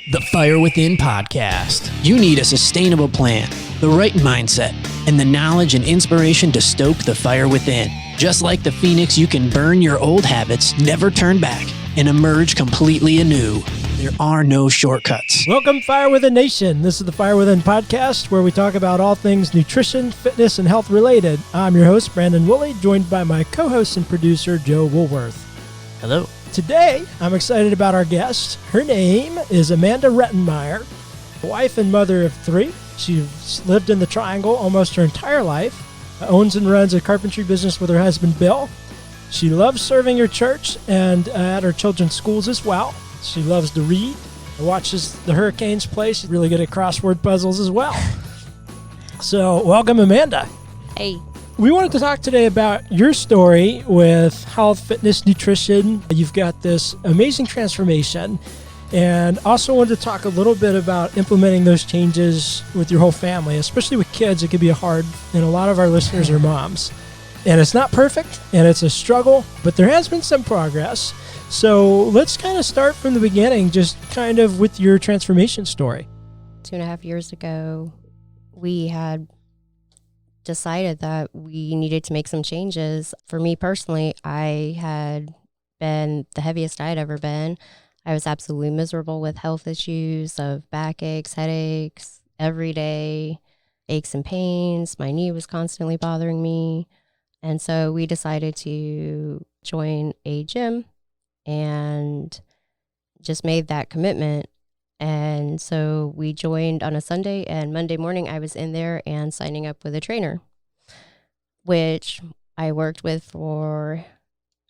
The Fire Within podcast. You need a sustainable plan, the right mindset, and the knowledge and inspiration to stoke the fire within. Just like the phoenix, you can burn your old habits, never turn back, and emerge completely anew. There are no shortcuts. Welcome, Fire Within Nation. This is the Fire Within podcast, where we talk about all things nutrition, fitness, and health related. I'm your host, Brandon Woolley, joined by my co-host and producer, Joe Woolworth. Hello. Today, I'm excited about our guest. Her name is Amanda Rettenmeyer, wife and mother of 3. She's lived in the Triangle almost her entire life, owns and runs a carpentry business with her husband, Bill. She loves serving her church and at her children's schools as well. She loves to read, watches the Hurricanes play. She's really good at crossword puzzles as well. So, welcome, Amanda. Hey. We wanted to talk today about your story with health, fitness, nutrition. You've got this amazing transformation, and also wanted to talk a little bit about implementing those changes with your whole family, especially with kids. It can be hard, and a lot of our listeners are moms. And it's not perfect, and it's a struggle, but there has been some progress. So let's kind of start from the beginning, just kind of with your transformation story. 2.5 years ago, we had decided that we needed to make some changes. For me personally, I had been the heaviest I'd ever been. I was absolutely miserable with health issues of backaches, headaches, every day, aches and pains. My knee was constantly bothering me. And so we decided to join a gym and just made that commitment. And so we joined on a Sunday, and Monday morning I was in there and signing up with a trainer, which I worked with for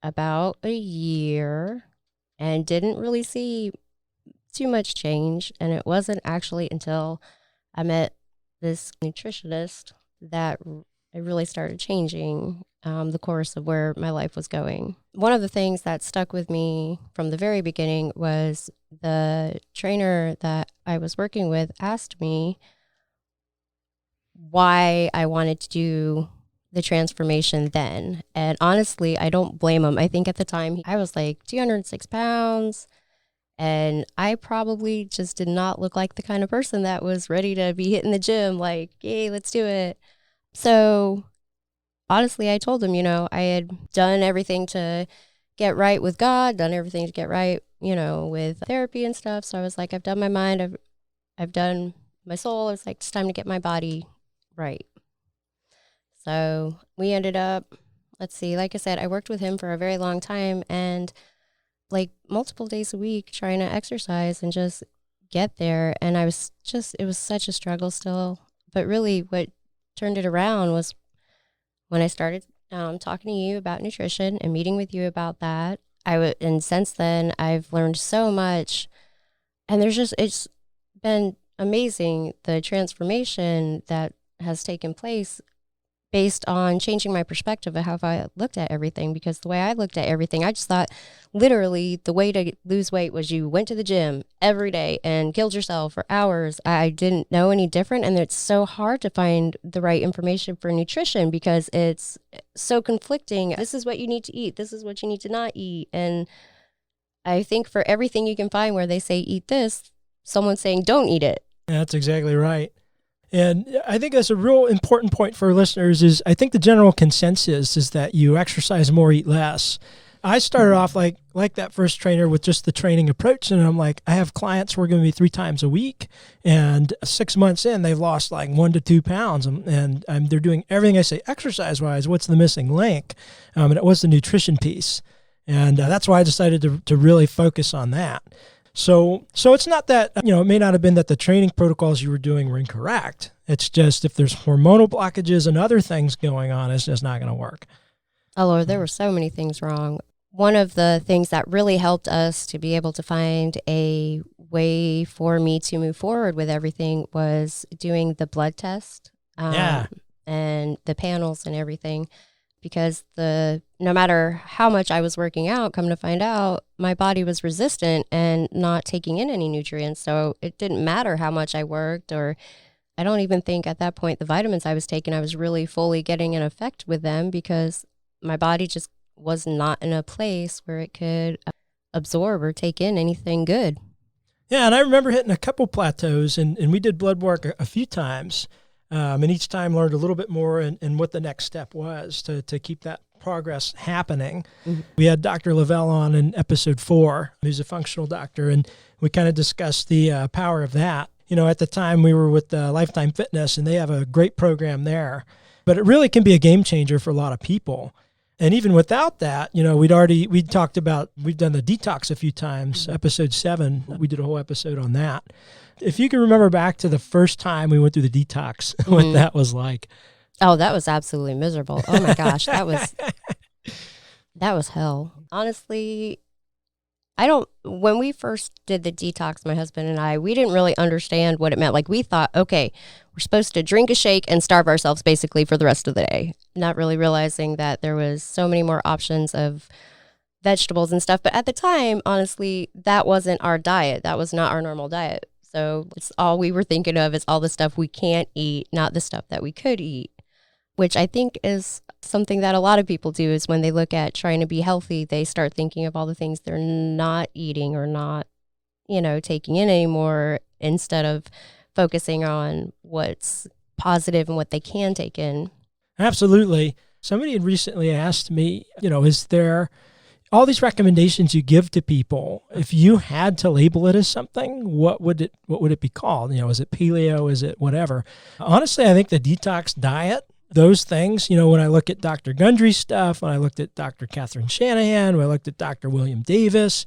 about a year and didn't really see too much change. And it wasn't actually until I met this nutritionist that I really started changing the course of where my life was going. One of the things that stuck with me from the very beginning was the trainer that I was working with asked me why I wanted to do the transformation then. And honestly, I don't blame him. I think at the time I was like 206 pounds, and I probably just did not look like the kind of person that was ready to be hitting the gym like, yay, let's do it. So honestly, I told him, I had done everything to get right with God, done everything to get right, with therapy and stuff. So I was like, I've done my mind, I've done my soul. It's like, it's time to get my body right. So we ended up, like I said, I worked with him for a very long time, and like multiple days a week trying to exercise and just get there. And it was such a struggle still. But really what turned it around was when I started talking to you about nutrition and meeting with you about that. And since then, I've learned so much. And it's been amazing, the transformation that has taken place based on changing my perspective of how I looked at everything. Because the way I looked at everything, I just thought literally the way to lose weight was you went to the gym every day and killed yourself for hours. I didn't know any different. And it's so hard to find the right information for nutrition because it's so conflicting. This is what you need to eat. This is what you need to not eat. And I think for everything you can find where they say eat this, someone's saying don't eat it. That's exactly right. And I think that's a real important point for our listeners is I think the general consensus is that you exercise more, eat less. I started off like that first trainer with just the training approach. And I'm like, I have clients working with me 3 times a week. And 6 months in, they've lost like 1 to 2 pounds. And they're doing everything I say exercise-wise. What's the missing link? And it was the nutrition piece. And that's why I decided to really focus on that. So it's not that, it may not have been that the training protocols you were doing were incorrect. It's just if there's hormonal blockages and other things going on, it's just not going to work. Oh, Lord, there were so many things wrong. One of the things that really helped us to be able to find a way for me to move forward with everything was doing the blood test and the panels and everything. Because no matter how much I was working out, come to find out, my body was resistant and not taking in any nutrients. So it didn't matter how much I worked, or I don't even think at that point the vitamins I was taking, I was really fully getting an effect with them because my body just was not in a place where it could absorb or take in anything good. Yeah, and I remember hitting a couple plateaus, and we did blood work a few times, and each time learned a little bit more and what the next step was to keep that progress happening. Mm-hmm. We had Dr. Lavelle on in episode 4, who's a functional doctor, and we kind of discussed the power of that. At the time we were with Lifetime Fitness, and they have a great program there, but it really can be a game changer for a lot of people. And even without that, we'd talked about, we've done the detox a few times. Episode 7, we did a whole episode on that. If you can remember back to the first time we went through the detox, what that was like. Oh, that was absolutely miserable. Oh my gosh, that was hell. Honestly, when we first did the detox, my husband and I, we didn't really understand what it meant. Like, we thought, okay, we're supposed to drink a shake and starve ourselves basically for the rest of the day, not really realizing that there was so many more options of vegetables and stuff. But at the time, honestly, that wasn't our diet. That was not our normal diet. So it's all we were thinking of is all the stuff we can't eat, not the stuff that we could eat, which I think is something that a lot of people do, is when they look at trying to be healthy, they start thinking of all the things they're not eating or not, taking in anymore, instead of focusing on what's positive and what they can take in. Absolutely. Somebody had recently asked me, is there all these recommendations you give to people, if you had to label it as something, what would it be called? Is it paleo? Is it whatever? Honestly, I think the detox diet, those things, when I look at Dr. Gundry's stuff, when I looked at Dr. Catherine Shanahan, when I looked at Dr. William Davis,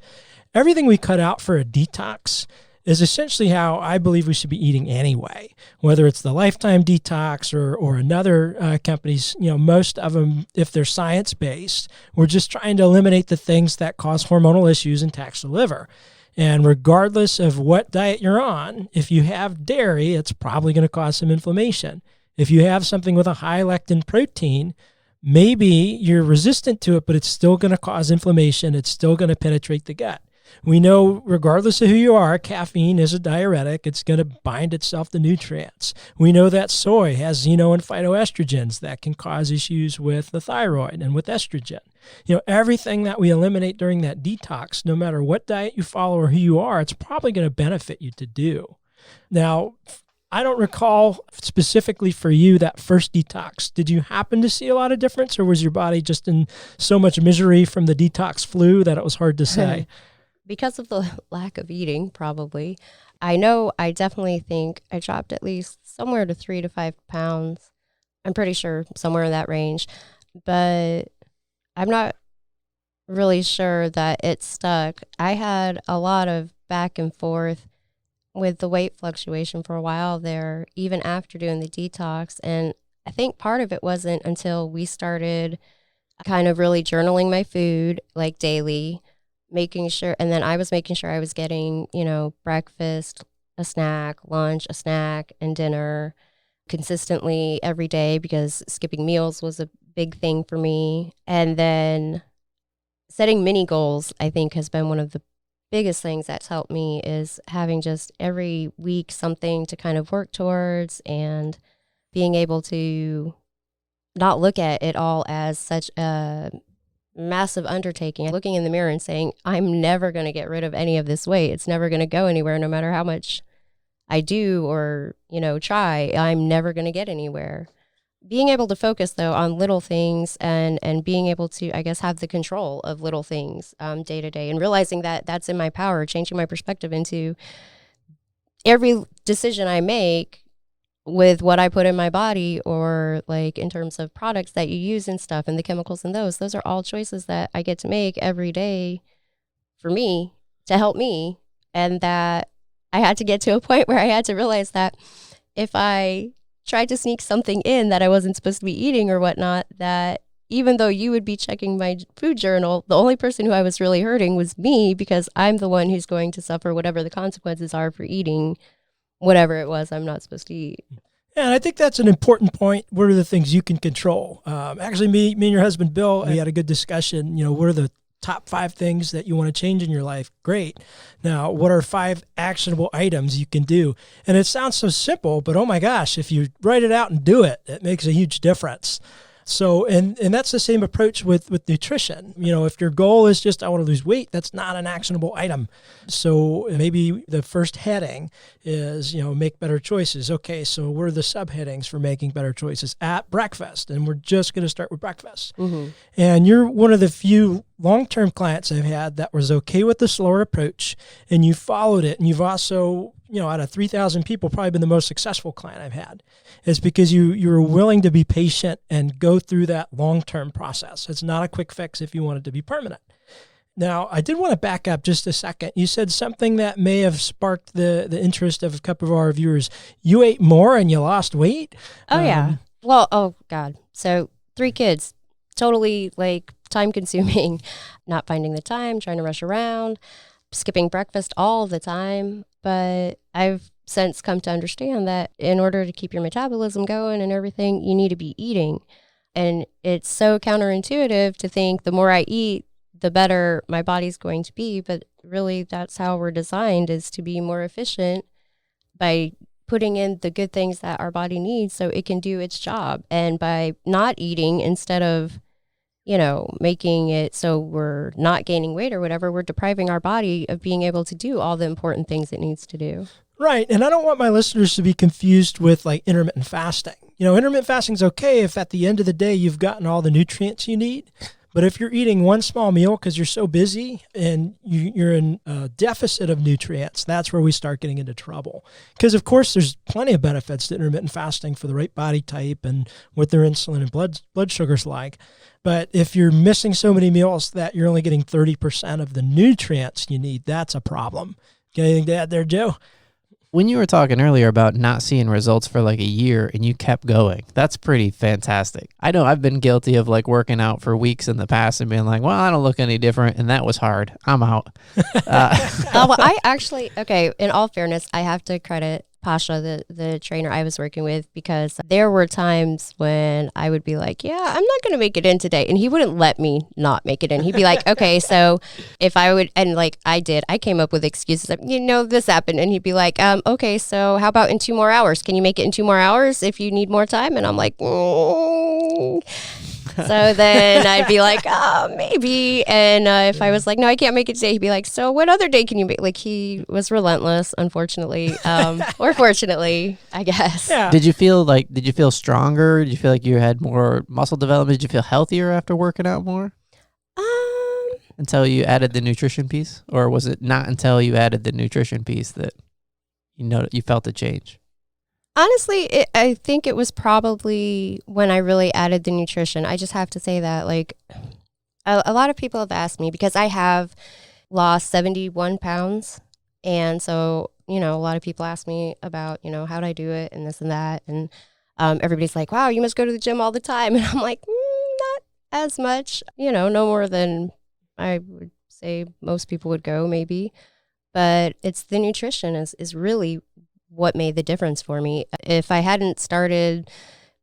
everything we cut out for a detox is essentially how I believe we should be eating anyway, whether it's the Lifetime Detox or another companies, most of them, if they're science-based, we're just trying to eliminate the things that cause hormonal issues and tax the liver. And regardless of what diet you're on, if you have dairy, it's probably going to cause some inflammation. If you have something with a high lectin protein, maybe you're resistant to it, but it's still going to cause inflammation. It's still going to penetrate the gut. We know, regardless of who you are, caffeine is a diuretic. It's going to bind itself to nutrients. We know that soy has and phytoestrogens that can cause issues with the thyroid and with estrogen. Everything that we eliminate during that detox, no matter what diet you follow or who you are, it's probably going to benefit you to do. Now, I don't recall specifically for you that first detox. Did you happen to see a lot of difference, or was your body just in so much misery from the detox flu that it was hard to say? Because of the lack of eating, probably. I definitely think I dropped at least somewhere to 3 to 5 pounds. I'm pretty sure somewhere in that range. But I'm not really sure that it stuck. I had a lot of back and forth with the weight fluctuation for a while there, even after doing the detox. And I think part of it wasn't until we started kind of really journaling my food, like daily, making sure, and then I was making sure I was getting, breakfast, a snack, lunch, a snack, and dinner consistently every day, because skipping meals was a big thing for me. And then setting mini goals, I think, has been one of the biggest things that's helped me, is having just every week something to kind of work towards, and being able to not look at it all as such a massive undertaking. Looking in the mirror and saying, I'm never going to get rid of any of this weight. It's never going to go anywhere, no matter how much I do or, try. I'm never going to get anywhere. Being able to focus, though, on little things and being able to, I guess, have the control of little things day to day, and realizing that that's in my power, changing my perspective into every decision I make with what I put in my body, or like in terms of products that you use and stuff and the chemicals in those are all choices that I get to make every day for me, to help me. And that I had to get to a point where I had to realize that if I tried to sneak something in that I wasn't supposed to be eating or whatnot, that even though you would be checking my food journal, the only person who I was really hurting was me, because I'm the one who's going to suffer whatever the consequences are for eating whatever it was I'm not supposed to eat. Yeah, and I think that's an important point. What are the things you can control? Actually, me and your husband, Bill, we had a good discussion. What are the top 5 things that you want to change in your life? Great. Now, what are 5 actionable items you can do? And it sounds so simple, but oh my gosh, if you write it out and do it, it makes a huge difference. So, and that's the same approach with nutrition. If your goal is just, I want to lose weight, that's not an actionable item. So maybe the first heading is, make better choices. Okay, so what are the subheadings for making better choices at breakfast? And we're just going to start with breakfast. Mm-hmm. And you're one of the few long-term clients I've had that was okay with the slower approach, and you followed it. And you've also, out of 3,000 people, probably been the most successful client I've had. It's because you were willing to be patient and go through that long-term process. It's not a quick fix if you want it to be permanent. Now, I did want to back up just a second. You said something that may have sparked the interest of a couple of our viewers. You ate more and you lost weight? Oh, yeah. Well, oh, God. So 3 kids, totally time consuming, not finding the time, trying to rush around, skipping breakfast all the time. But I've since come to understand that in order to keep your metabolism going and everything, you need to be eating. And it's so counterintuitive to think the more I eat, the better my body's going to be. But really, that's how we're designed, is to be more efficient by putting in the good things that our body needs so it can do its job. And by not eating, instead of making it so we're not gaining weight or whatever, we're depriving our body of being able to do all the important things it needs to do. Right. And I don't want my listeners to be confused with intermittent fasting. Intermittent fasting is okay if at the end of the day you've gotten all the nutrients you need. But if you're eating one small meal because you're so busy and you're in a deficit of nutrients, that's where we start getting into trouble. Because, of course, there's plenty of benefits to intermittent fasting for the right body type and what their insulin and blood sugar's like. But if you're missing so many meals that you're only getting 30% of the nutrients you need, that's a problem. Got anything to add there, Joe? When you were talking earlier about not seeing results for a year and you kept going, that's pretty fantastic. I know I've been guilty of working out for weeks in the past and being well, I don't look any different. And that was hard. I'm out. Well, I actually, in all fairness, I have to credit Pasha, the trainer I was working with, because there were times when I would be like, yeah, I'm not going to make it in today. And he wouldn't let me not make it in. He'd be like, okay, so if I would, and I came up with excuses, this happened. And he'd be like, okay, so how about in 2 more hours? Can you make it in 2 more hours if you need more time? And I'm like, So then I'd be like, oh, maybe. And if I was like, no, I can't make it today, he'd be like, so what other day can you make? He was relentless, unfortunately, or fortunately, I guess. Yeah. Did you feel stronger? Did you feel like you had more muscle development? Did you feel healthier after working out more? Until you added the nutrition piece? Or was it not until you added the nutrition piece that you felt the change? Honestly, I think it was probably when I really added the nutrition. I just have to say that, a lot of people have asked me, because I have lost 71 pounds. And so, a lot of people ask me about, how'd I do it and this and that. And everybody's like, wow, you must go to the gym all the time. And I'm like, not as much, no more than I would say most people would go, maybe. But it's the nutrition is really what made the difference for me. If I hadn't started,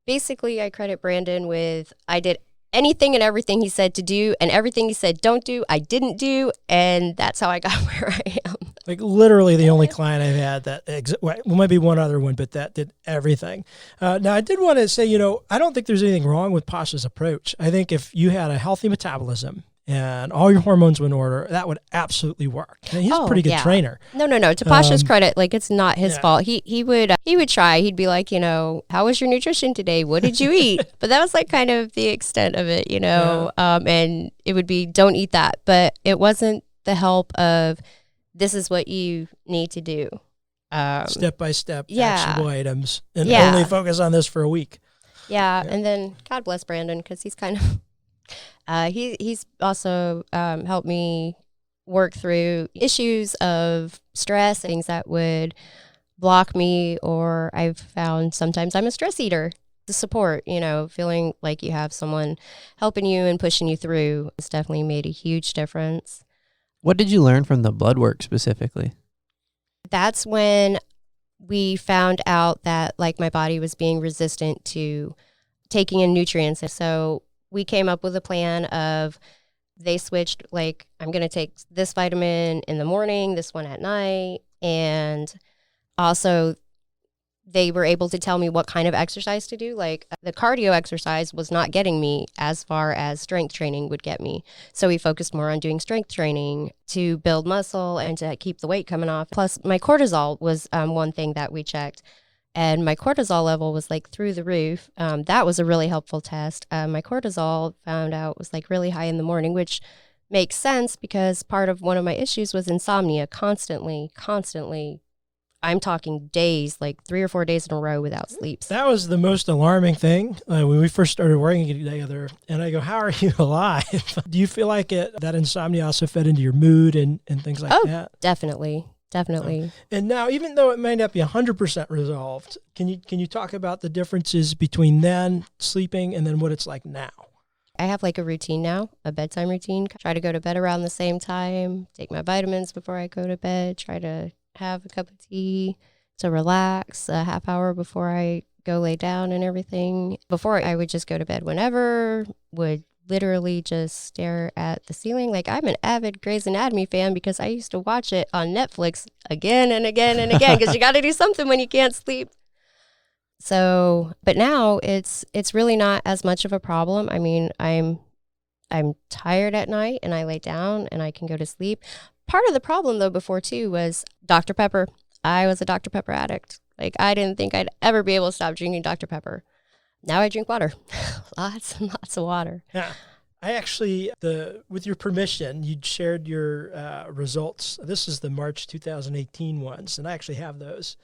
basically I credit Brandon with, I did anything and everything he said to do, and everything he said don't do, I didn't do, and that's how I got where I am. Literally the only client I've had that, well, maybe one other one, but that did everything. Now, I did want to say, I don't think there's anything wrong with Pasha's approach. I think if you had a healthy metabolism and all your hormones were in order, that would absolutely work. And he's a pretty good trainer. No. To Pasha's credit, it's not his fault. He would try. He'd be like, how was your nutrition today? What did you eat? But that was kind of the extent of it, and it would be, don't eat that. But it wasn't the help of, this is what you need to do. Step by step, actionable items, and only focus on this for a week. Yeah. And then God bless Brandon, because he's kind of, he's also helped me work through issues of stress, things that would block me, or I've found sometimes I'm a stress eater. The support, feeling like you have someone helping you and pushing you through has definitely made a huge difference. What did you learn from the blood work specifically? That's when we found out that my body was being resistant to taking in nutrients. So we came up with a plan of, they switched, I'm going to take this vitamin in the morning, this one at night. And also they were able to tell me what kind of exercise to do. Like the cardio exercise was not getting me as far as strength training would get me. So we focused more on doing strength training to build muscle and to keep the weight coming off. Plus my cortisol was one thing that we checked. And my cortisol level was like through the roof. That was a really helpful test. My cortisol found out was like really high in the morning, which makes sense because part of one of my issues was insomnia, constantly. I'm talking days, like 3 or 4 days in a row without sleep. That was the most alarming thing when we first started working together. And I go, how are you alive? Do you feel like that insomnia also fed into your mood and things like that? Definitely. And now, even though it may not be 100% resolved, can you talk about the differences between then sleeping and then what it's like now? I have like a routine now, a bedtime routine. Try to go to bed around the same time, take my vitamins before I go to bed, try to have a cup of tea to relax a half hour before I go lay down and everything. Before I would just go to bed whenever, would literally just stare at the ceiling. Like I'm an avid Grey's Anatomy fan because I used to watch it on Netflix again and again and again because you got to do something when you can't sleep. So, but now it's really not as much of a problem. I mean, I'm tired at night and I lay down and I can go to sleep. Part of the problem though before too was Dr. Pepper. I was a Dr. Pepper addict. Like I didn't think I'd ever be able to stop drinking Dr. Pepper. Now I drink water, lots and lots of water. Yeah. I actually, with your permission, you'd shared your results. This is the March 2018 ones, and I actually have those.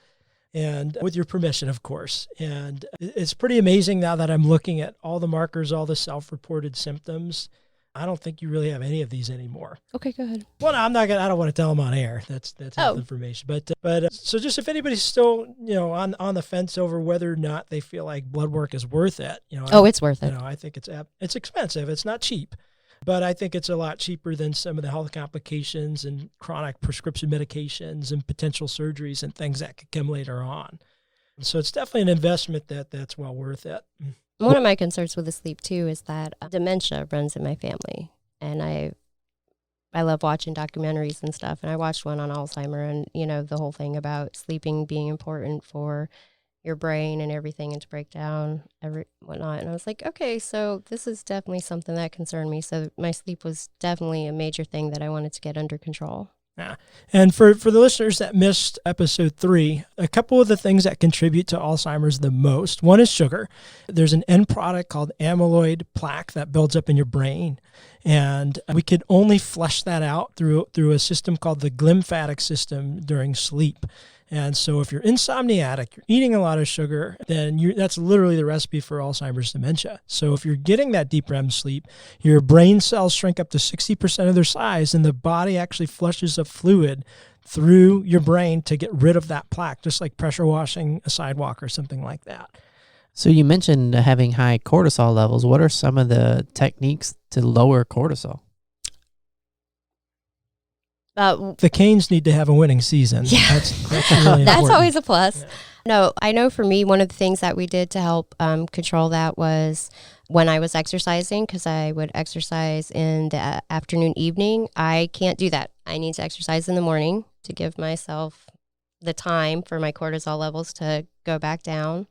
And with your permission, of course. And it's pretty amazing now that I'm looking at all the markers, all the self-reported symptoms. I don't think you really have any of these anymore. Okay, go ahead. Well, no, I don't want to tell them on air. That's health information. But so just if anybody's still, on the fence over whether or not they feel like blood work is worth it, it's worth it. I think it's expensive. It's not cheap, but I think it's a lot cheaper than some of the health complications and chronic prescription medications and potential surgeries and things that could come later on. So it's definitely an investment that's well worth it. One of my concerns with the sleep too is that dementia runs in my family, and I love watching documentaries and stuff. And I watched one on Alzheimer, and the whole thing about sleeping being important for your brain and everything, and to break down whatnot. And I was like, okay, so this is definitely something that concerned me. So my sleep was definitely a major thing that I wanted to get under control. Yeah. And for the listeners that missed episode 3, a couple of the things that contribute to Alzheimer's the most, one is sugar. There's an end product called amyloid plaque that builds up in your brain. And we could only flush that out through a system called the glymphatic system during sleep. And so if you're insomniatic, you're eating a lot of sugar, then that's literally the recipe for Alzheimer's dementia. So if you're getting that deep REM sleep, your brain cells shrink up to 60% of their size, and the body actually flushes a fluid through your brain to get rid of that plaque, just like pressure washing a sidewalk or something like that. So you mentioned having high cortisol levels. What are some of the techniques to lower cortisol? The Canes need to have a winning season. Yeah. That's really That's important. always a plus. Yeah. No, I know for me, one of the things that we did to help control that was when I was exercising, because I would exercise in the afternoon, evening. I can't do that. I need to exercise in the morning to give myself the time for my cortisol levels to go back down.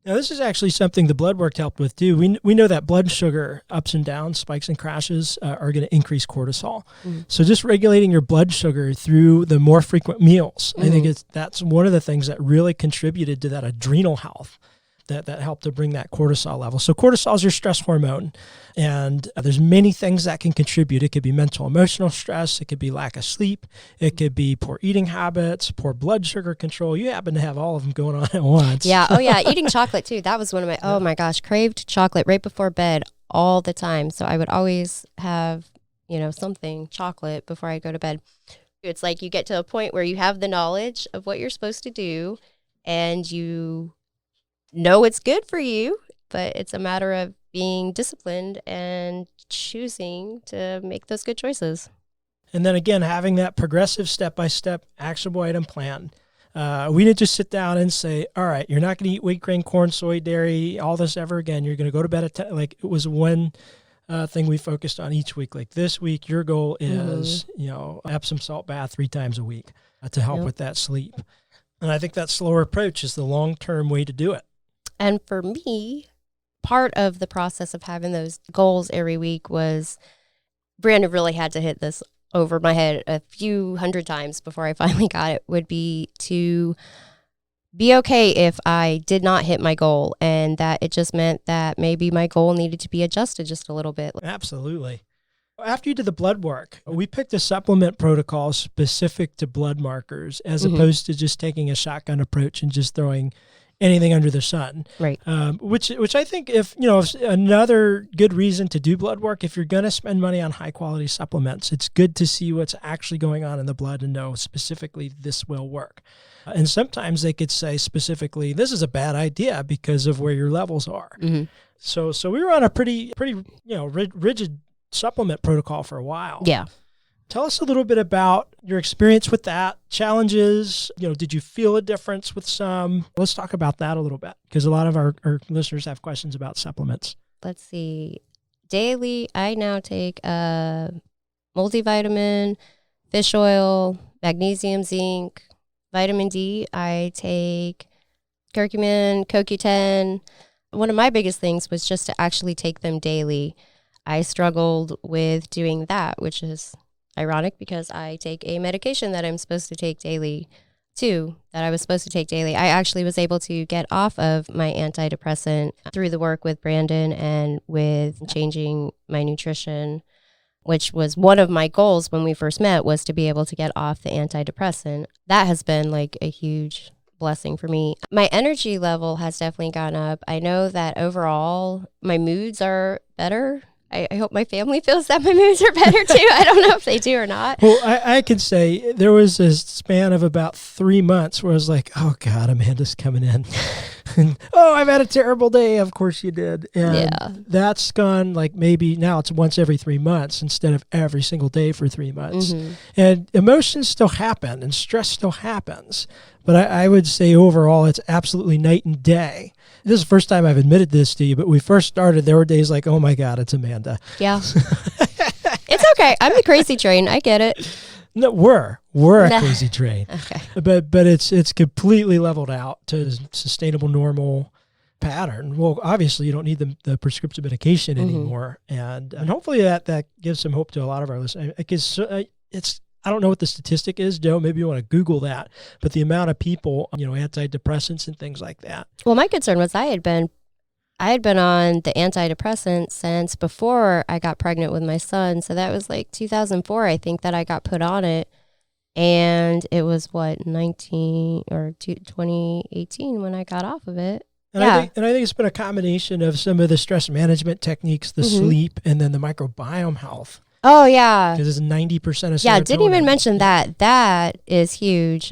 Now, this is actually something the blood work helped with, too. We know that blood sugar ups and downs, spikes and crashes, are going to increase cortisol. So just regulating your blood sugar through the more frequent meals, I think that's one of the things that really contributed to that adrenal health that helped to bring that cortisol level. So cortisol is your stress hormone, and there's many things that can contribute. It could be mental, emotional stress. It could be lack of sleep. It could be poor eating habits, poor blood sugar control. You happen to have all of them going on at once. Yeah. Oh, yeah. Eating chocolate, too. That was one of my, oh, my gosh, craved chocolate right before bed all the time. So I would always have, something chocolate before I go to bed. It's like you get to a point where you have the knowledge of what you're supposed to do, and you know it's good for you, but it's a matter of being disciplined and choosing to make those good choices. And then again, having that progressive step-by-step actionable item plan. We didn't just sit down and say, all right, you're not going to eat wheat, grain, corn, soy, dairy, all this ever again. You're going to go to bed at 10. Like, it was one thing we focused on each week. Like this week, your goal is, Epsom salt bath 3 times a week to help with that sleep. And I think that slower approach is the long-term way to do it. And for me, part of the process of having those goals every week was Brandon really had to hit this over my head a few hundred times before I finally got it, would be to be okay if I did not hit my goal, and that it just meant that maybe my goal needed to be adjusted just a little bit. Absolutely. After you did the blood work, we picked a supplement protocol specific to blood markers as opposed to just taking a shotgun approach and just throwing anything under the sun. Right. Which I think if another good reason to do blood work, if you're going to spend money on high quality supplements, it's good to see what's actually going on in the blood and know specifically this will work. And sometimes they could say specifically, this is a bad idea because of where your levels are. Mm-hmm. So we were on a pretty rigid supplement protocol for a while. Yeah. Tell us a little bit about your experience with that, challenges. Did you feel a difference with some? Let's talk about that a little bit because a lot of our listeners have questions about supplements. Let's see. Daily, I now take a multivitamin, fish oil, magnesium, zinc, vitamin D. I take curcumin, CoQ10. One of my biggest things was just to actually take them daily. I struggled with doing that, which is ironic because I take a medication that I'm supposed to take daily too, that I was supposed to take daily. I actually was able to get off of my antidepressant through the work with Brandon and with changing my nutrition, which was one of my goals when we first met, was to be able to get off the antidepressant. That has been like a huge blessing for me. My energy level has definitely gone up. I know that overall my moods are better. I hope my family feels that my moods are better too. I don't know if they do or not. Well, I can say there was a span of about 3 months where I was like, oh God, Amanda's coming in. And, oh, I've had a terrible day. Of course you did. And that's gone like maybe now it's once every 3 months instead of every single day for 3 months. Mm-hmm. And emotions still happen and stress still happens. But I would say overall it's absolutely night and day. This is the first time I've admitted this to you, but we first started, there were days like, oh my God, it's Amanda. Yeah. It's okay. I'm the crazy train. I get it. No, we're a crazy train. Okay. But it's completely leveled out to a sustainable, normal pattern. Well, obviously you don't need the prescription medication anymore. And hopefully that gives some hope to a lot of our listeners. Because I don't know what the statistic is, Joe. Maybe you want to Google that. But the amount of people, antidepressants and things like that. Well, my concern was I had been on the antidepressant since before I got pregnant with my son. So that was like 2004, I think, that I got put on it. And it was 2018 when I got off of it. And I think it's been a combination of some of the stress management techniques, the sleep, and then the microbiome health. Oh, yeah. Because it's 90% of serotonin. Yeah, didn't even mention that. That is huge.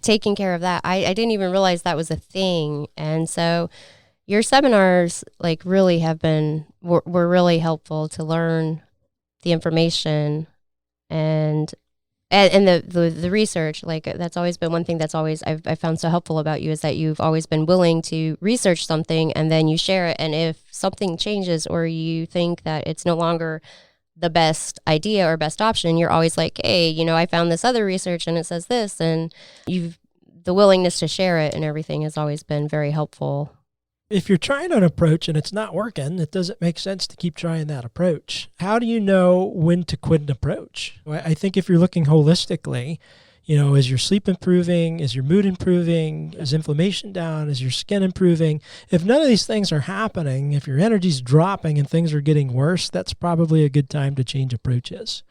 Taking care of that. I didn't even realize that was a thing. And so your seminars like really were really helpful to learn the information and the research. Like that's always been one thing that's always I've found so helpful about you, is that you've always been willing to research something and then you share it. And if something changes or you think that it's no longer the best idea or best option, you're always like, hey, I found this other research and it says this, and the willingness to share it and everything has always been very helpful. If you're trying an approach and it's not working, it doesn't make sense to keep trying that approach. How do you know when to quit an approach? I think if you're looking holistically, is your sleep improving? Is your mood improving? Is inflammation down? Is your skin improving? If none of these things are happening, if your energy's dropping and things are getting worse, that's probably a good time to change approaches.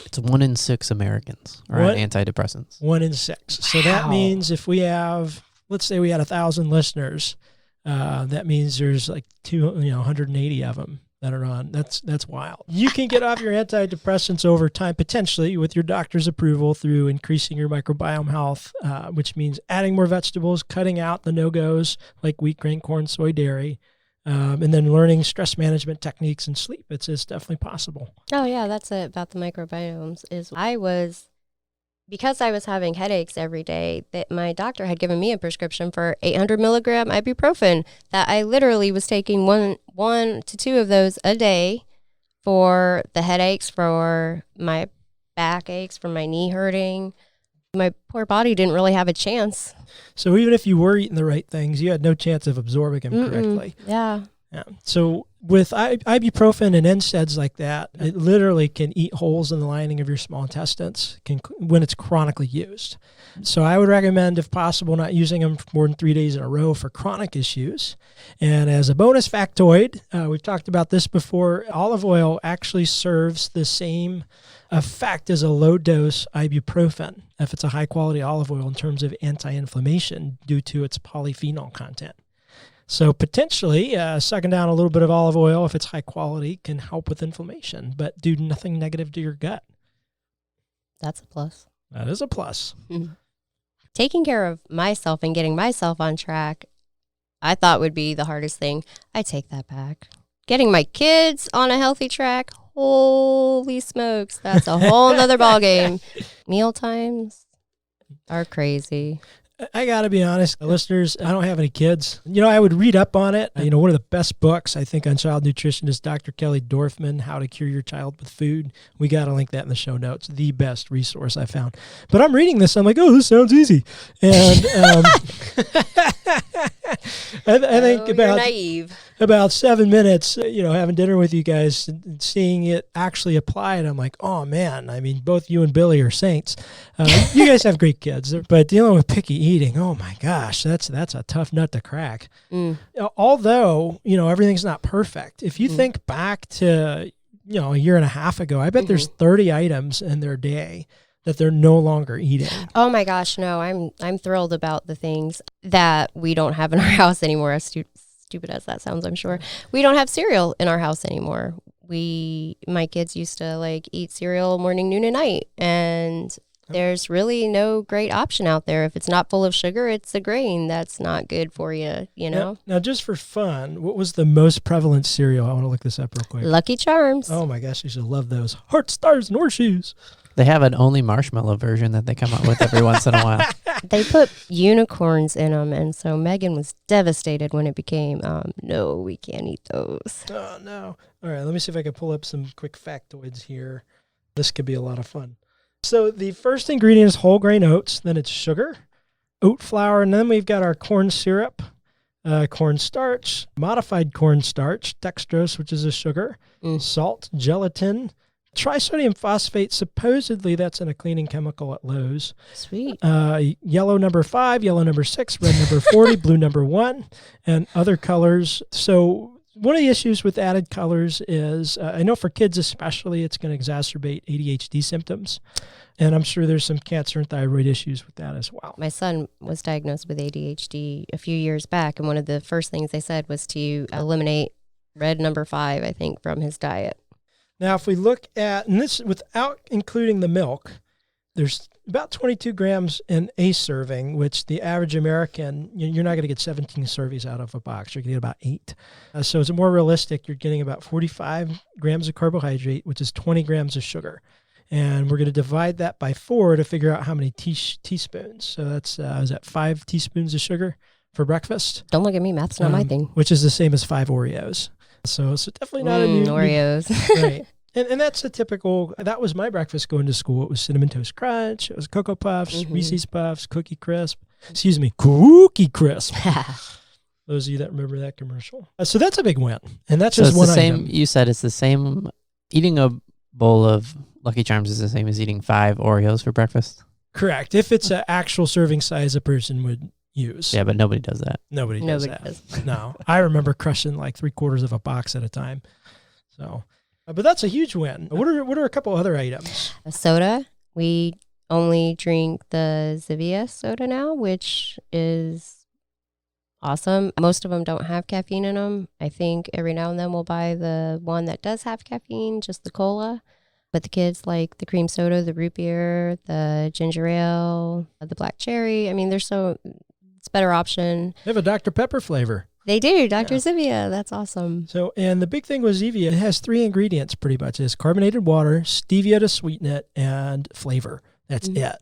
It's 1 in 6 Americans are on antidepressants. 1 in 6. Wow. So that means if we have, let's say we had 1,000 listeners, that means there's like 180 of them that are on. That's wild. You can get off your antidepressants over time, potentially with your doctor's approval, through increasing your microbiome health, which means adding more vegetables, cutting out the no-goes like wheat, grain, corn, soy, dairy, and then learning stress management techniques and sleep. It's definitely possible. Oh yeah, that's it about the microbiomes. Because I was having headaches every day, that my doctor had given me a prescription for 800 milligram ibuprofen that I literally was taking one to two of those a day for the headaches, for my back aches, for my knee hurting. My poor body didn't really have a chance. So even if you were eating the right things, you had no chance of absorbing them correctly. Yeah. Yeah. So with ibuprofen and NSAIDs like that, it literally can eat holes in the lining of your small intestines when it's chronically used. So I would recommend, if possible, not using them for more than 3 days in a row for chronic issues. And as a bonus factoid, we've talked about this before, olive oil actually serves the same effect as a low-dose ibuprofen, if it's a high-quality olive oil, in terms of anti-inflammation due to its polyphenol content. So potentially, sucking down a little bit of olive oil, if it's high quality, can help with inflammation, but do nothing negative to your gut. That's a plus. That is a plus. Taking care of myself and getting myself on track, I thought would be the hardest thing. I take that back. Getting my kids on a healthy track, holy smokes, that's a whole nother ballgame. Meal times are crazy. I got to be honest, listeners, I don't have any kids. I would read up on it. One of the best books, I think, on child nutrition is Dr. Kelly Dorfman, How to Cure Your Child with Food. We got to link that in the show notes. The best resource I found. But I'm reading this. I'm like, oh, this sounds easy. And I think you're naive. About 7 minutes, having dinner with you guys and seeing it actually applied, I'm like, oh man, both you and Billy are saints. You guys have great kids, but dealing with picky eating, oh my gosh, that's a tough nut to crack. Although, everything's not perfect. If you think back to, a year and a half ago, I bet there's 30 items in their day that they're no longer eating. Oh my gosh, no, I'm thrilled about the things that we don't have in our house anymore. As stupid as that sounds, I'm sure. We don't have cereal in our house anymore. My kids used to eat cereal morning, noon, and night, and there's really no great option out there. If it's not full of sugar, it's a grain that's not good for you, Now, just for fun, what was the most prevalent cereal? I want to look this up real quick. Lucky Charms. Oh my gosh, you should love those. Heart Stars and Horseshoes. They have an only marshmallow version that they come up with every once in a while. They put unicorns in them, and so Megan was devastated when it became, no, we can't eat those. Oh, no. All right, let me see if I can pull up some quick factoids here. This could be a lot of fun. So the first ingredient is whole grain oats, then it's sugar, oat flour, and then we've got our corn syrup, corn starch, modified corn starch, dextrose, which is a sugar, salt, gelatin, trisodium phosphate, supposedly that's in a cleaning chemical at Lowe's. Sweet. Yellow number 5, yellow number 6, red number 40, blue number 1, and other colors. So one of the issues with added colors is, I know for kids especially, it's going to exacerbate ADHD symptoms. And I'm sure there's some cancer and thyroid issues with that as well. My son was diagnosed with ADHD a few years back, and one of the first things they said was to eliminate red number 5, I think, from his diet. Now, if we look at, and this without including the milk, there's about 22 grams in a serving, which the average American, you're not going to get 17 servings out of a box. You're going to get about 8. So it's more realistic. You're getting about 45 grams of carbohydrate, which is 20 grams of sugar. And we're going to divide that by 4 to figure out how many teaspoons. So that's, is that 5 teaspoons of sugar for breakfast? Don't look at me. Math's not my thing. Which is the same as 5 Oreos. So definitely not a new Oreos. Right. And that's a typical, that was my breakfast going to school. It was Cinnamon Toast Crunch, it was Cocoa Puffs, Reese's Puffs, Cookie Crisp. Those of you that remember that commercial. So that's a big win. And that's So just it's one the same, item. you said it's the same, eating a bowl of Lucky Charms is the same as eating 5 Oreos for breakfast? Correct. If it's an actual serving size a person would use. Yeah, but nobody does that. Nobody does. No. I remember crushing like 3/4 of a box at a time. So, but that's a huge win. What are a couple other items? A soda. We only drink the Zevia soda now, which is awesome. Most of them don't have caffeine in them. I think every now and then we'll buy the one that does have caffeine, just the cola. But the kids like the cream soda, the root beer, the ginger ale, the black cherry. it's a better option. They have a Dr. Pepper flavor. They do, Dr. Zevia. That's awesome. So, and the big thing with Zevia, it has 3 ingredients pretty much. It's carbonated water, stevia to sweeten it, and flavor. That's it.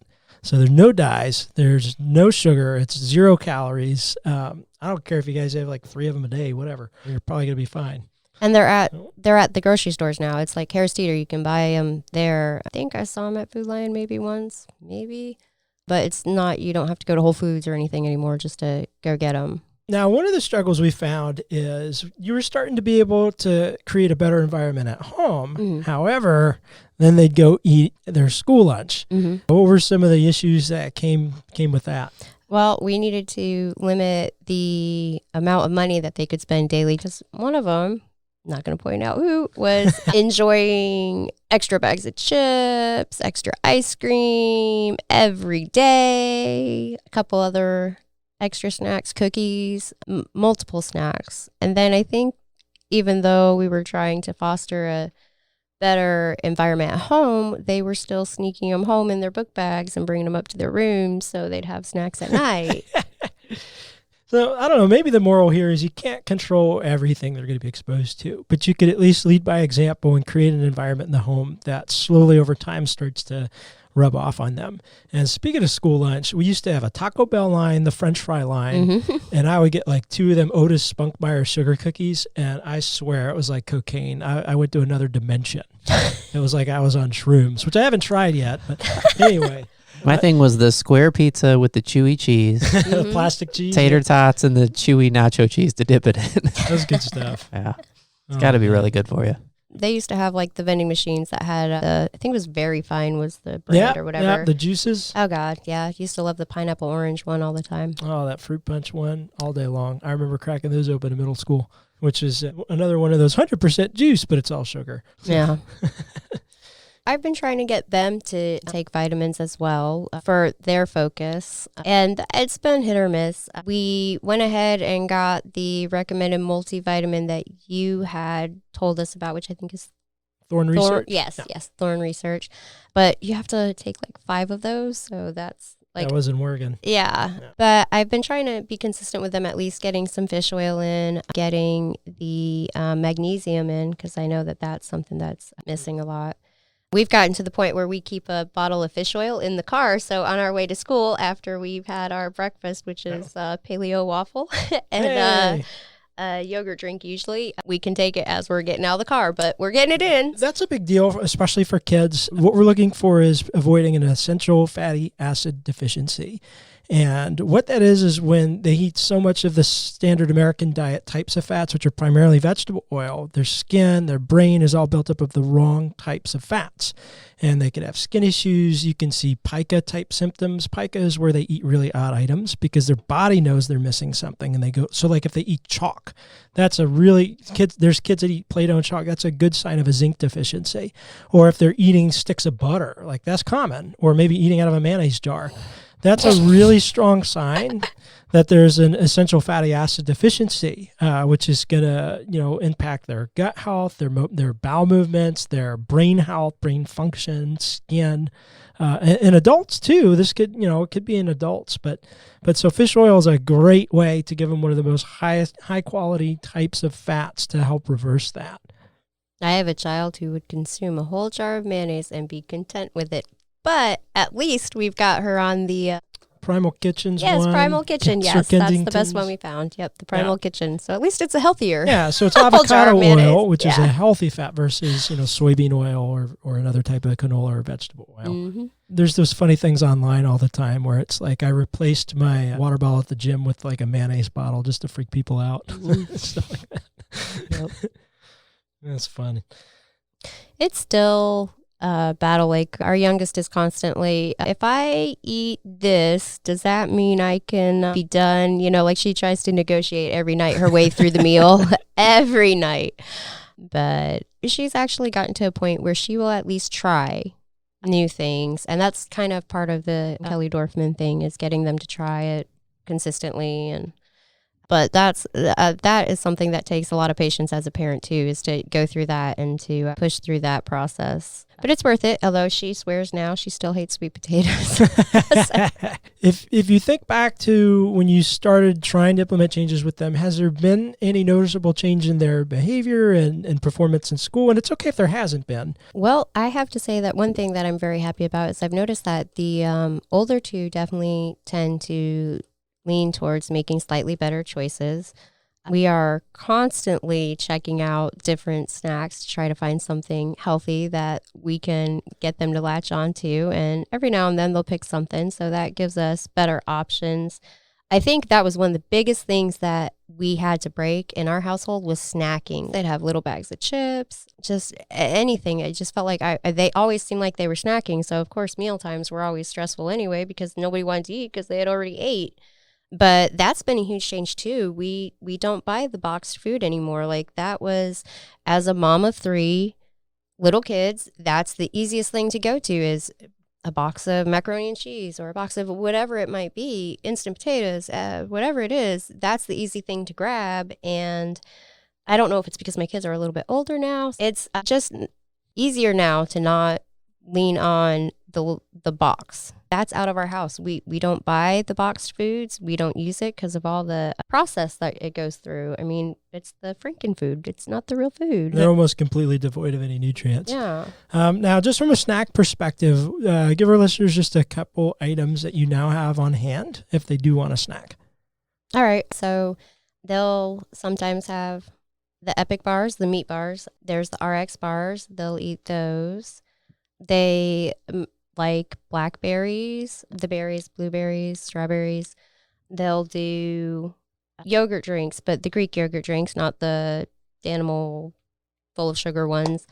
So there's no dyes. There's no sugar. It's 0 calories. I don't care if you guys have like 3 of them a day, whatever. You're probably going to be fine. And they're at the grocery stores now. It's like Harris Teeter. You can buy them there. I think I saw them at Food Lion maybe once, maybe. but it's not, you don't have to go to Whole Foods or anything anymore just to go get them. Now, one of the struggles we found is you were starting to be able to create a better environment at home. Mm-hmm. However, then they'd go eat their school lunch. Mm-hmm. What were some of the issues that came with that? Well, we needed to limit the amount of money that they could spend daily because one of them, not going to point out who, was enjoying extra bags of chips, extra ice cream every day, a couple other extra snacks, cookies, multiple snacks. And then I think even though we were trying to foster a better environment at home, they were still sneaking them home in their book bags and bringing them up to their rooms so they'd have snacks at night. So, I don't know, maybe the moral here is you can't control everything they're going to be exposed to, but you could at least lead by example and create an environment in the home that slowly over time starts to rub off on them. And speaking of school lunch, we used to have a Taco Bell line, the French fry line, and I would get like 2 of them Otis Spunkmeyer sugar cookies, and I swear it was like cocaine. I went to another dimension. It was like I was on shrooms, which I haven't tried yet, but anyway. My thing was the square pizza with the chewy cheese, Plastic cheese. tater tots, and the chewy nacho cheese to dip it in. That was good stuff. Yeah, it's got to be really good for you. They used to have like the vending machines that had, I think it was Very Fine was the brand or whatever. Yeah, the juices. Oh, God. Yeah. I used to love the pineapple orange one all the time. Oh, that fruit punch one all day long. I remember cracking those open in middle school, which is another one of those 100% juice, but it's all sugar. Yeah. I've been trying to get them to take vitamins as well for their focus, and it's been hit or miss. We went ahead and got the recommended multivitamin that you had told us about, which I think is Thorn Research? Yes, Thorn Research. But you have to take like 5 of those, so that's like... That was in Oregon. Yeah, but I've been trying to be consistent with them, at least getting some fish oil in, getting the magnesium in, because I know that that's something that's missing a lot. We've gotten to the point where we keep a bottle of fish oil in the car. So on our way to school, after we've had our breakfast, which is paleo waffle and a yogurt drink usually, we can take it as we're getting out of the car, but we're getting it in. That's a big deal, especially for kids. What we're looking for is avoiding an essential fatty acid deficiency. And what that is when they eat so much of the standard American diet types of fats, which are primarily vegetable oil, their skin, their brain is all built up of the wrong types of fats. And they could have skin issues. You can see pica type symptoms. Pica is where they eat really odd items because their body knows they're missing something. And they go, so like if they eat chalk, that's a really, there's kids that eat Play-Doh and chalk. That's a good sign of a zinc deficiency. Or if they're eating sticks of butter, like that's common. Or maybe eating out of a mayonnaise jar. That's a really strong sign that there's an essential fatty acid deficiency, which is going to, impact their gut health, their bowel movements, their brain health, brain function, skin, and adults too. This could, it could be in adults, but so fish oil is a great way to give them one of the most high quality types of fats to help reverse that. I have a child who would consume a whole jar of mayonnaise and be content with it. But at least we've got her on the... Primal Kitchens Yes, one. Primal Kitchen, yes. That's the best one we found. Yep, the Primal Kitchen. So at least it's a healthier. Yeah, so it's avocado oil, which is a healthy fat versus, soybean oil or another type of canola or vegetable oil. Mm-hmm. There's those funny things online all the time where it's like I replaced my water bottle at the gym with like a mayonnaise bottle just to freak people out. Mm-hmm. Stuff like that. Yep. That's funny. It's still... battle. Like our youngest is constantly, if I eat this, does that mean I can be done? Like she tries to negotiate every night her way through the meal every night. But she's actually gotten to a point where she will at least try new things. And that's kind of part of the Kelly Dorfman thing, is getting them to try it consistently. But that is something that takes a lot of patience as a parent too, is to go through that and to push through that process. But it's worth it, although she swears now she still hates sweet potatoes. If you think back to when you started trying to implement changes with them, has there been any noticeable change in their behavior and performance in school? And it's okay if there hasn't been. Well, I have to say that one thing that I'm very happy about is I've noticed that the older two definitely tend to lean towards making slightly better choices. We are constantly checking out different snacks to try to find something healthy that we can get them to latch onto. And every now and then they'll pick something. So that gives us better options. I think that was one of the biggest things that we had to break in our household was snacking. They'd have little bags of chips, just anything. It just felt like they always seemed like they were snacking. So, of course, meal times were always stressful anyway because nobody wanted to eat because they had already ate. But that's been a huge change too. We don't buy the boxed food anymore. Like that was, as a mom of 3 little kids, that's the easiest thing to go to is a box of macaroni and cheese or a box of whatever it might be, instant potatoes, whatever it is. That's the easy thing to grab. And I don't know if it's because my kids are a little bit older now. It's just easier now to not lean on the box. That's out of our house. We don't buy the boxed foods. We don't use it because of all the process that it goes through. I mean, it's the Franken food. It's not the real food. They're almost completely devoid of any nutrients. Yeah. Now, just from a snack perspective, give our listeners just a couple items that you now have on hand if they do want a snack. All right. So they'll sometimes have the Epic bars, the meat bars. There's the RX bars. They'll eat those. They like blackberries, the berries, blueberries, strawberries. They'll do yogurt drinks, but the Greek yogurt drinks, not the animal full of sugar ones.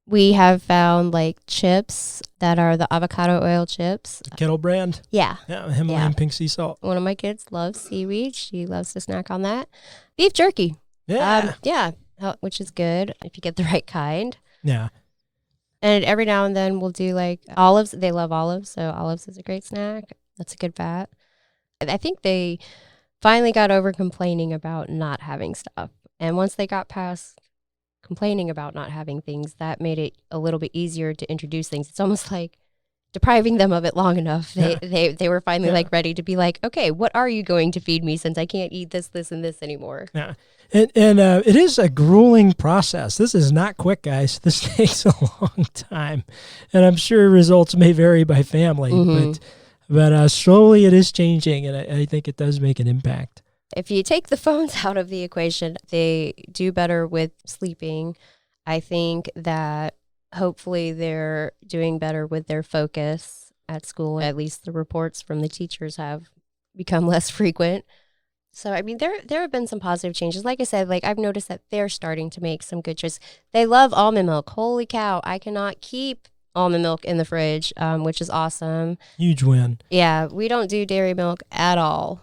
We have found like chips that are the avocado oil chips. Kettle brand. Yeah. Yeah, Himalayan pink sea salt. One of my kids loves seaweed. She loves to snack on that. Beef jerky. Yeah. Which is good if you get the right kind. Yeah. And every now and then we'll do like olives. They love olives, so olives is a great snack. That's a good fat. I think they finally got over complaining about not having stuff. And once they got past complaining about not having things, that made it a little bit easier to introduce things. It's almost like depriving them of it long enough. They were finally like ready to be like, okay, what are you going to feed me since I can't eat this, this, and this anymore? Yeah. And it is a grueling process. This is not quick, guys. This takes a long time. And I'm sure results may vary by family, but slowly it is changing, and I think it does make an impact. If you take the phones out of the equation, they do better with sleeping. I think that hopefully they're doing better with their focus at school. At least the reports from the teachers have become less frequent. So, I mean, there have been some positive changes. Like I said, like I've noticed that they're starting to make some good choices. They love almond milk. Holy cow. I cannot keep almond milk in the fridge, which is awesome. Huge win. Yeah, we don't do dairy milk at all.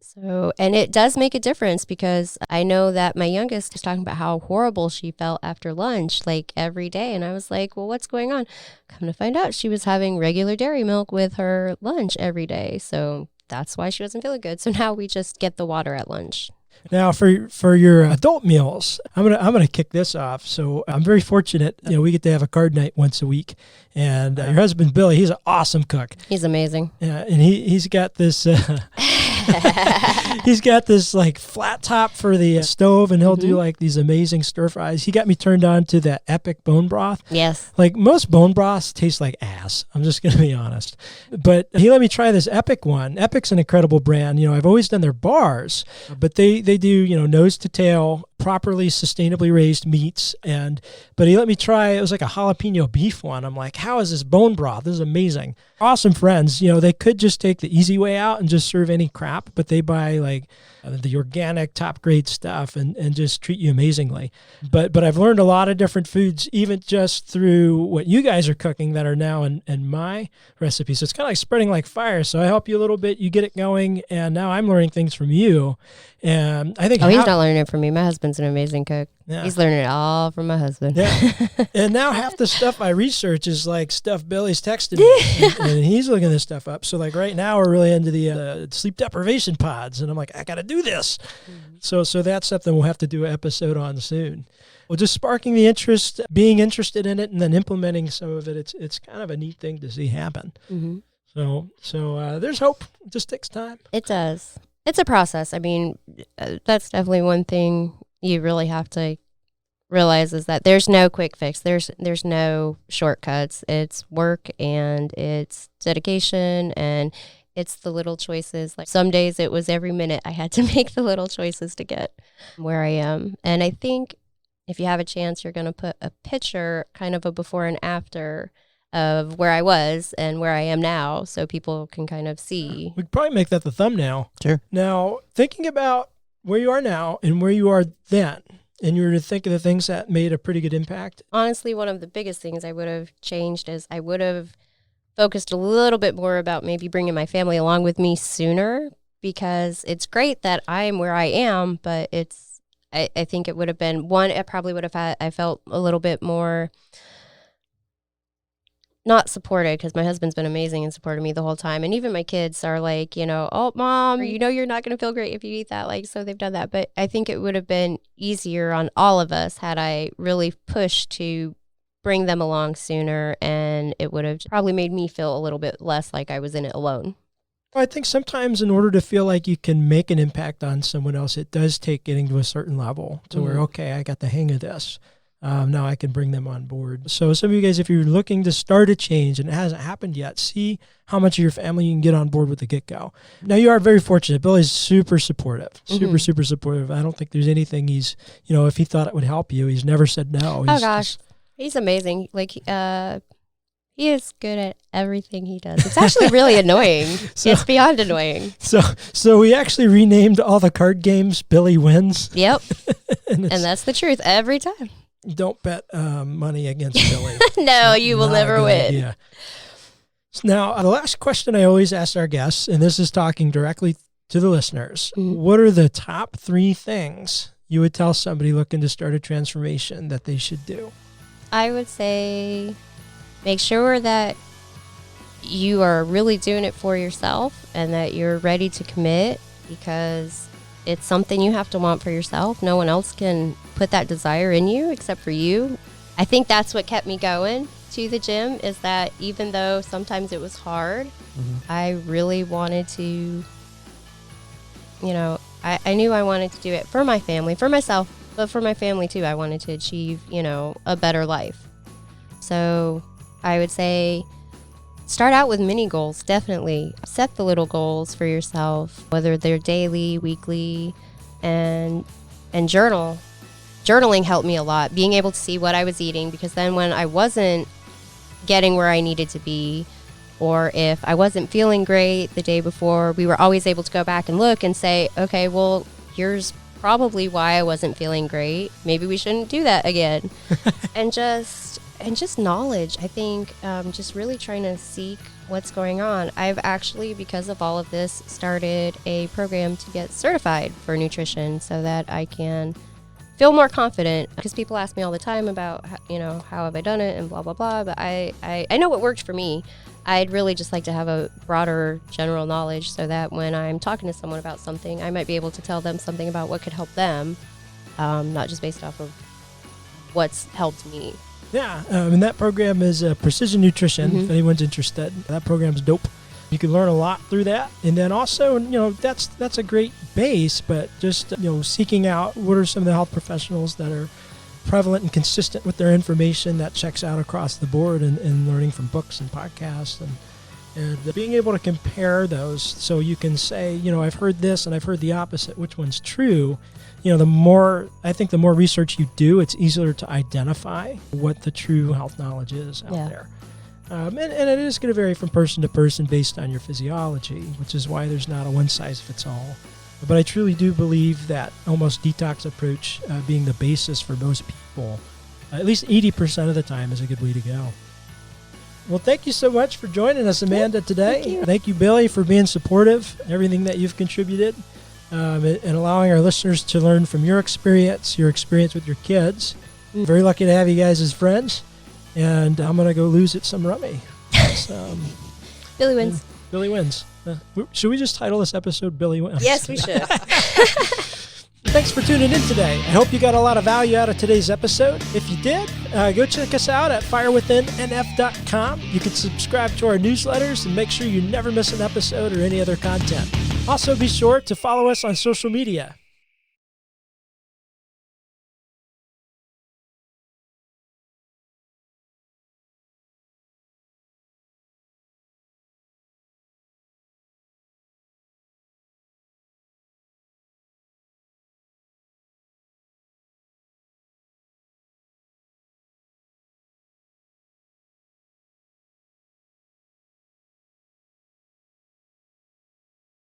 So, and it does make a difference because I know that my youngest was talking about how horrible she felt after lunch, like every day. And I was like, well, what's going on? Come to find out, she was having regular dairy milk with her lunch every day. So that's why she wasn't feeling good. So now we just get the water at lunch. Now, for your adult meals, I'm gonna kick this off. So I'm very fortunate. We get to have a card night once a week, and your husband Billy, he's an awesome cook. He's amazing. Yeah, and he's got this. He's got this like flat top for the stove, and he'll do like these amazing stir fries. He got me turned on to that Epic bone broth. Yes. Like most bone broths taste like ass. I'm just going to be honest. But he let me try this Epic one. Epic's an incredible brand. I've always done their bars, but they do, nose to tail, properly sustainably raised meats. But he let me try, it was like a jalapeno beef one. I'm like, how is this bone broth? This is amazing. Awesome friends. They could just take the easy way out and just serve any crap, but they buy like the organic top grade stuff and just treat you amazingly. But I've learned a lot of different foods, even just through what you guys are cooking that are now in my recipes. So it's kind of like spreading like fire. So I help you a little bit, you get it going, and now I'm learning things from you. And I think he's not learning it from me. My husband's an amazing cook. Yeah. He's learning it all from my husband. Yeah. And now half the stuff I research is like stuff Billy's texted me, and he's looking this stuff up. So like right now we're really into the sleep deprivation pods, and I'm like, I got to do this. So that's something we'll have to do an episode on soon. Well, just sparking the interest, being interested in it, and then implementing some of it. It's kind of a neat thing to see happen. Mm-hmm. So there's hope. It just takes time. It does. It's a process. I mean, that's definitely one thing you really have to realize is that there's no quick fix. There's no shortcuts. It's work and it's dedication, and it's the little choices. Like some days it was every minute I had to make the little choices to get where I am. And I think if you have a chance, you're going to put a picture, kind of a before and after of where I was and where I am now, so people can kind of see. We could probably make that the thumbnail. Sure. Now, thinking about where you are now and where you are then, and you were to think of the things that made a pretty good impact. Honestly, one of the biggest things I would have changed is I would have focused a little bit more about maybe bringing my family along with me sooner, because it's great that I'm where I am, but I think it would have been, one, I probably would have I felt a little bit more not supported, because my husband's been amazing and supported me the whole time. And even my kids are like, oh, Mom, you're not going to feel great if you eat that. Like, so they've done that. But I think it would have been easier on all of us had I really pushed to bring them along sooner. And it would have probably made me feel a little bit less like I was in it alone. I think sometimes in order to feel like you can make an impact on someone else, it does take getting to a certain level to where, okay, I got the hang of this. Now I can bring them on board. So some of you guys, if you're looking to start a change and it hasn't happened yet, see how much of your family you can get on board with the get-go. Now, you are very fortunate. Billy's super supportive, super supportive. I don't think there's anything he's, if he thought it would help you, he's never said no. He's amazing. Like, he is good at everything he does. It's actually really annoying. It's beyond annoying. So we actually renamed all the card games Billy Wins. Yep. and that's the truth every time. Don't bet money against Billy. No, you will never win. Idea. Now, the last question I always ask our guests, and this is talking directly to the listeners, what are the top 3 things you would tell somebody looking to start a transformation that they should do? I would say make sure that you are really doing it for yourself and that you're ready to commit, because it's something you have to want for yourself. No one else can put that desire in you except for you. I think that's what kept me going to the gym, is that even though sometimes it was hard, I really wanted to, I knew I wanted to do it for my family, for myself, but for my family too. I wanted to achieve, a better life. So I would say start out with mini goals, definitely. Set the little goals for yourself, whether they're daily, weekly, and journal. Journaling helped me a lot, being able to see what I was eating, because then when I wasn't getting where I needed to be, or if I wasn't feeling great the day before, we were always able to go back and look and say, okay, well, here's probably why I wasn't feeling great. Maybe we shouldn't do that again. and just knowledge. I think just really trying to seek what's going on. I've actually, because of all of this, started a program to get certified for nutrition so that I can feel more confident, because people ask me all the time about, how have I done it and blah, blah, blah. But I know what worked for me. I'd really just like to have a broader general knowledge so that when I'm talking to someone about something, I might be able to tell them something about what could help them, not just based off of what's helped me. Yeah, and that program is Precision Nutrition, if anyone's interested. That program's dope. You can learn a lot through that. And then also, that's a great base, but just, seeking out what are some of the health professionals that are prevalent and consistent with their information that checks out across the board, and learning from books and podcasts and being able to compare those so you can say, I've heard this and I've heard the opposite, which one's true. The more research you do, it's easier to identify what the true health knowledge is out there. And it is going to vary from person to person based on your physiology, which is why there's not a one-size-fits-all. But I truly do believe that almost detox approach being the basis for most people, at least 80% of the time, is a good way to go. Well, thank you so much for joining us, Amanda, today. Thank you, Billy, for being supportive, everything that you've contributed, and allowing our listeners to learn from your experience with your kids. Very lucky to have you guys as friends. And I'm going to go lose at some rummy. Billy wins. Billy wins. Should we just title this episode Billy Wins? Yes, we should. Thanks for tuning in today. I hope you got a lot of value out of today's episode. If you did, go check us out at firewithinnf.com. You can subscribe to our newsletters and make sure you never miss an episode or any other content. Also, be sure to follow us on social media.